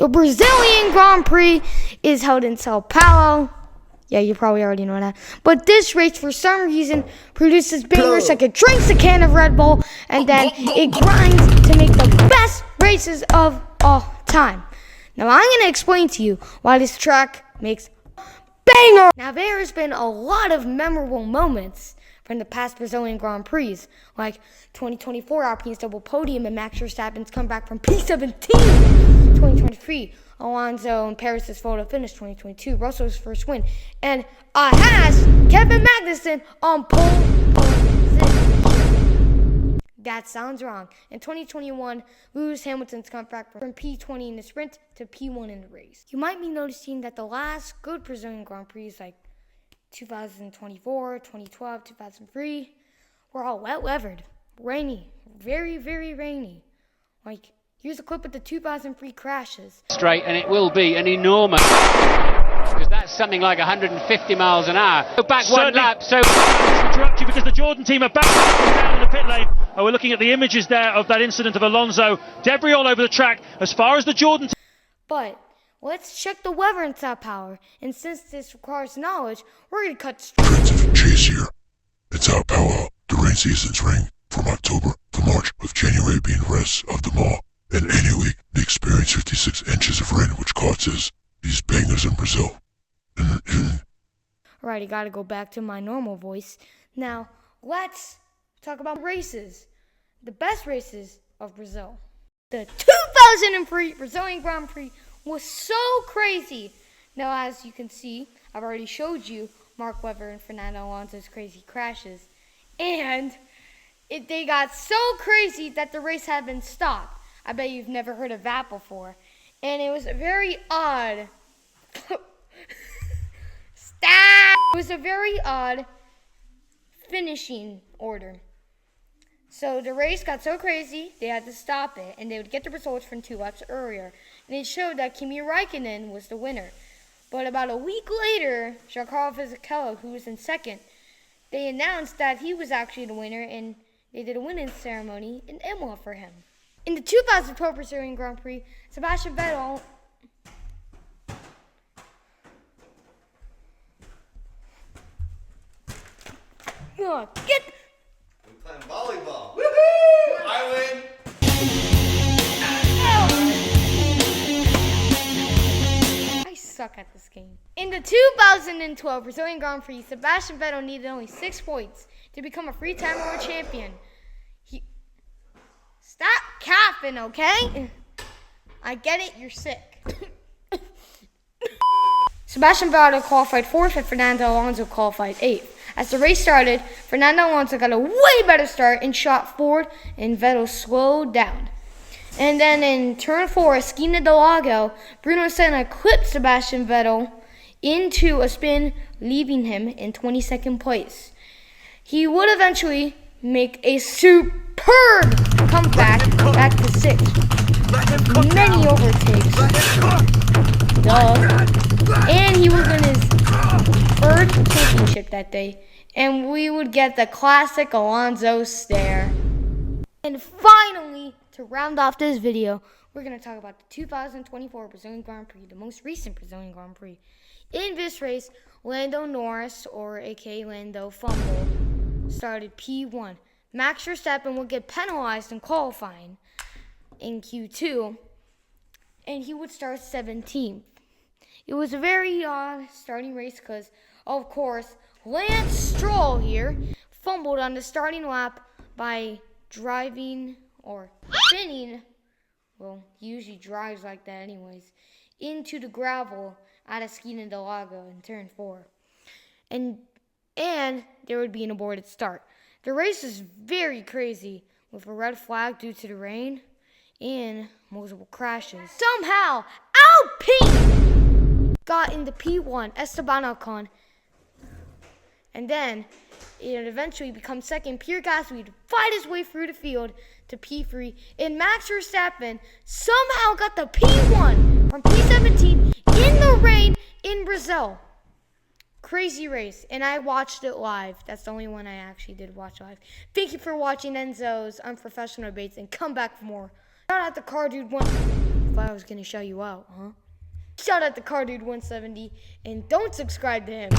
The Brazilian Grand Prix is held in Sao Paulo. Yeah, you probably already know that. But this race, for some reason, produces bangers like it drinks a can of Red Bull, and then it grinds to make the best races of all time. Now, I'm going to explain to you why this track makes banger. Now, there has been a lot of memorable moments from the past Brazilian Grand Prix, like 2024 Alpine's double podium and Max Verstappen's comeback from P17. 2023, Alonso and Paris' photo finish. 2022, Russell's first win, and a Haas, Kevin Magnussen on pole position. That sounds wrong. In 2021, Lewis Hamilton's comeback from P20 in the sprint to P1 in the race. You might be noticing that the last good Brazilian Grand Prix, like 2024, 2012, 2003, were all wet-weathered, rainy, very, very rainy. Like, here's a clip of the 2003 crashes. Straight, and it will be an enormous, because that's something like 150 miles an hour. Go back one lap, so... interrupt you because the Jordan team are back down in the pit lane. Oh, we're looking at the images there of that incident of Alonso. Debris all over the track. As far as the Jordan team... But let's check the weather in Sao Paulo, and since this requires knowledge, we're going to cut straight. Trends of chase here. In Sao Paulo, the rain seasons ring from October to March, with January being the rest of them all. And annually, they experience 56 inches of rain, which causes these bangers in Brazil. Alright, I gotta go back to my normal voice. Now, let's talk about races. The best races of Brazil. The 2003 Brazilian Grand Prix was so crazy. Now, as you can see, I've already showed you Mark Webber and Fernando Alonso's crazy crashes. And they got so crazy that the race had been stopped. I bet you've never heard of that before. And it was a very odd... Stop! It was a very odd finishing order. So the race got so crazy, they had to stop it, and they would get the results from 2 laps earlier. And it showed that Kimi Räikkönen was the winner. But about a week later, Giancarlo Fisichella, who was in second, they announced that he was actually the winner, and they did a winning ceremony in Imola for him. In the 2012 Brazilian Grand Prix, Sebastian Vettel get. We're playing volleyball. Woohoo! I win. I suck at this game. In the 2012 Brazilian Grand Prix, Sebastian Vettel needed only 6 points to become a three-time world champion. Stop capping, okay? I get it, you're sick. Sebastian Vettel qualified 4th and Fernando Alonso qualified 8th. As the race started, Fernando Alonso got a way better start and shot forward, and Vettel slowed down. And then in turn 4, Esquina del Lago, Bruno Senna clipped Sebastian Vettel into a spin, leaving him in 22nd place. He would eventually make a superb comeback back to 6th. Many overtakes. And he would win his 3rd championship that day. And we would get the classic Alonso stare. And finally, to round off this video, we're going to talk about the 2024 Brazilian Grand Prix, the most recent Brazilian Grand Prix. In this race, Lando Norris, or aka Lando Fumble, started P1. Max Verstappen would get penalized in qualifying in Q2, and he would start 17th. It was a very odd starting race because, of course, Lance Stroll here fumbled on the starting lap by driving or spinning, well, he usually drives like that anyways, into the gravel at Esquina del Lago in turn 4. And there would be an aborted start. The race is very crazy with a red flag due to the rain and multiple crashes. Somehow, Alpine got into P1, Esteban Ocon, and then it eventually becomes second. Pierre Gasly would fight his way through the field to P3, and Max Verstappen somehow got the P1 from P17 in the rain in Brazil. Crazy race, and I watched it live. That's the only one I actually did watch live. Thank you for watching Enzo's Unprofessional Debates, and come back for more. Shout out to Car Dude 1. I was gonna show you out, huh? Shout out to Car Dude 170 and don't subscribe to him.